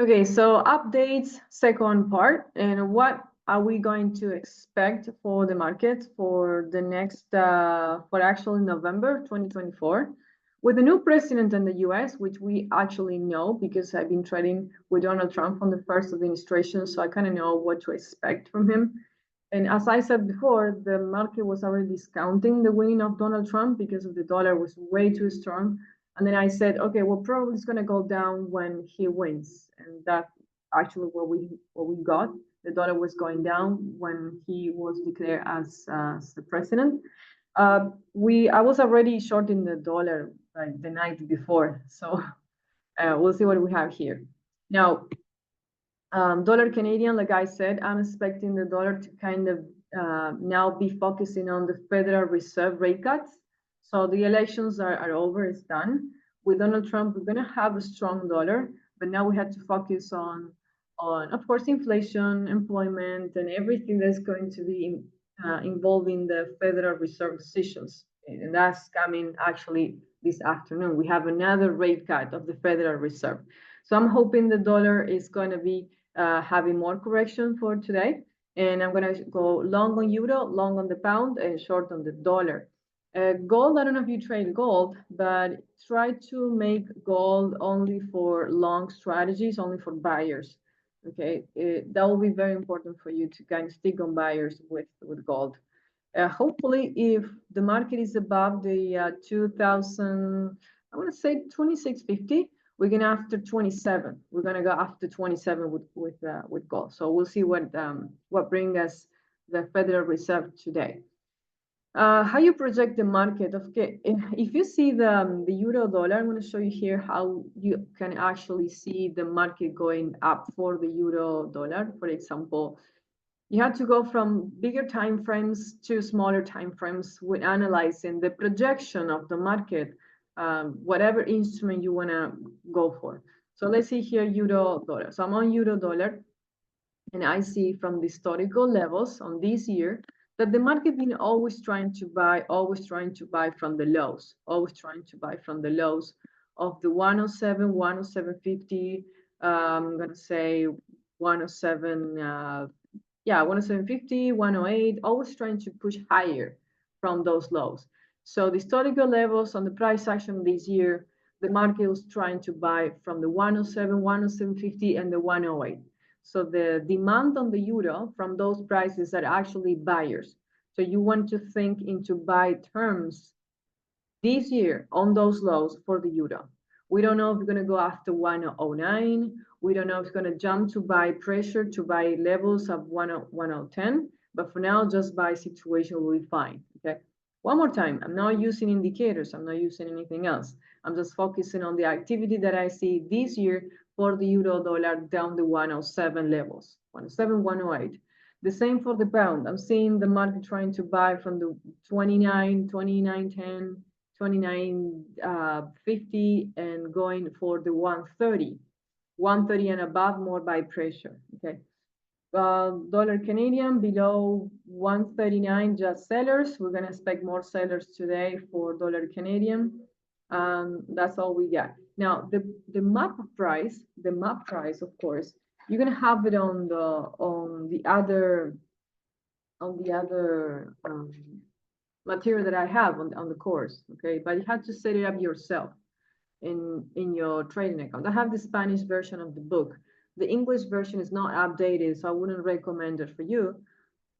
Okay, so updates, second part, and what are we going to expect for the market for the next, for actually November 2024, with the new president in the US, which we actually know because I've been trading with Donald Trump from the first administration, so I kind of know what to expect from him. And as I said before, the market was already discounting the winning of Donald Trump because of the dollar was way too strong. And then I said, okay, well, probably it's going to go down when he wins, and that actually what we got. The dollar was going down when he was declared as the president. I was already short in the dollar like the night before, so we'll see what we have here. Now, dollar Canadian, like I said, I'm expecting the dollar to kind of now be focusing on the Federal Reserve rate cuts. So the elections are over, it's done. With Donald Trump, we're going to have a strong dollar, but now we have to focus on of course, inflation, employment, and everything that's going to be involving the Federal Reserve decisions. And that's coming actually this afternoon. We have another rate cut of the Federal Reserve. So I'm hoping the dollar is going to be having more correction for today. And I'm going to go long on euro, long on the pound, and short on the dollar. Gold, I don't know if you trade gold, but try to make gold only for long strategies, only for buyers. Okay, that will be very important for you to kind of stick on buyers with gold. Hopefully, if the market is above the 2000, I want to say 2650, we're gonna after 27. We're gonna go after 27 with gold. So we'll see what brings us the Federal Reserve today. How you project the market? Okay, if you see the euro dollar, I'm going to show you here how you can actually see the market going up for the euro dollar. For example, you have to go from bigger time frames to smaller time frames when analyzing the projection of the market, whatever instrument you want to go for. So let's see here euro dollar. So I'm on euro dollar, and I see from the historical levels on this year that the market been always trying to buy, always trying to buy from the lows, always trying to buy from the lows of the 107, 107.50. I'm gonna say 107, yeah, 107.50, 108, always trying to push higher from those lows. So the historical levels on the price action this year, the market was trying to buy from the 107, 107.50, and the 108. So the demand on the euro from those prices are actually buyers. So you want to think into buy terms this year on those lows for the euro. We don't know if it's going to go after 109. We don't know if it's going to jump to buy pressure to buy levels of 1010. But for now, just buy situation will be fine. Okay. One more time, I'm not using indicators. I'm not using anything else. I'm just focusing on the activity that I see this year for the euro dollar down the 107 levels, 107, 108. The same for the pound. I'm seeing the market trying to buy from the 29, 29.10, 29.50, and going for the 130. 130 and above, more by pressure. Okay. Dollar Canadian below 139, just sellers. We're going to expect more sellers today for dollar Canadian. That's all we got. Now, the map price, of course, you're going to have it on the other material that I have on the course, okay? But you have to set it up yourself in your trading account. I have the Spanish version of the book. The English version is not updated, so I wouldn't recommend it for you.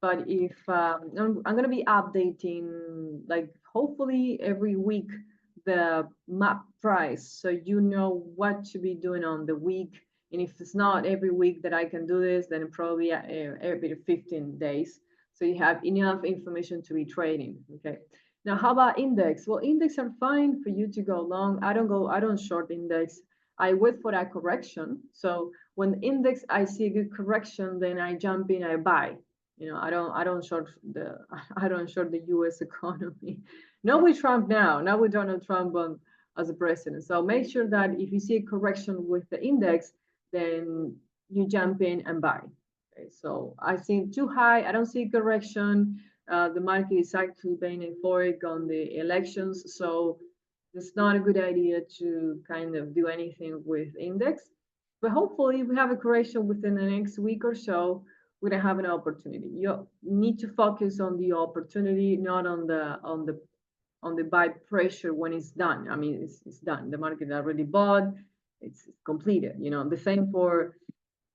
But if I'm going to be updating, like hopefully every week, the map price, so you know what to be doing on the week. And if it's not every week that I can do this, then probably every 15 days. So you have enough information to be trading. Okay. Now, how about index? Well, index are fine for you to go long. I don't short index. I wait for that correction. So when index I see a good correction, then I jump in, I buy. You know, I don't short the I don't short the U.S. economy. Not with Trump now, not with Donald Trump as a president. So make sure that if you see a correction with the index, then you jump in and buy. Okay, so I think too high. I don't see correction. The market is actually being euphoric on the elections, so it's not a good idea to kind of do anything with index. But hopefully, if we have a correction within the next week or so, we're gonna have an opportunity. You need to focus on the opportunity, not on the buy pressure when it's done. I mean, it's done. The market already bought. It's completed. You know, the same for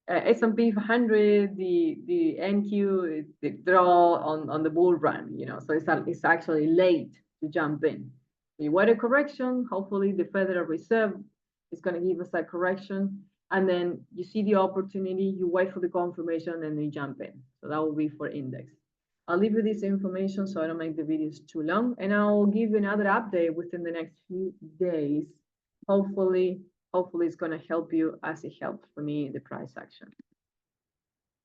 S&P 500, the NQ, they're all on the bull run. You know, so it's actually late to jump in. You want a correction. Hopefully, the Federal Reserve is going to give us that correction, and then you see the opportunity. You wait for the confirmation, and then you jump in. So that will be for index. I'll leave you this information so I don't make the videos too long, and I'll give you another update within the next few days. Hopefully it's going to help you as it helped for me in the price action.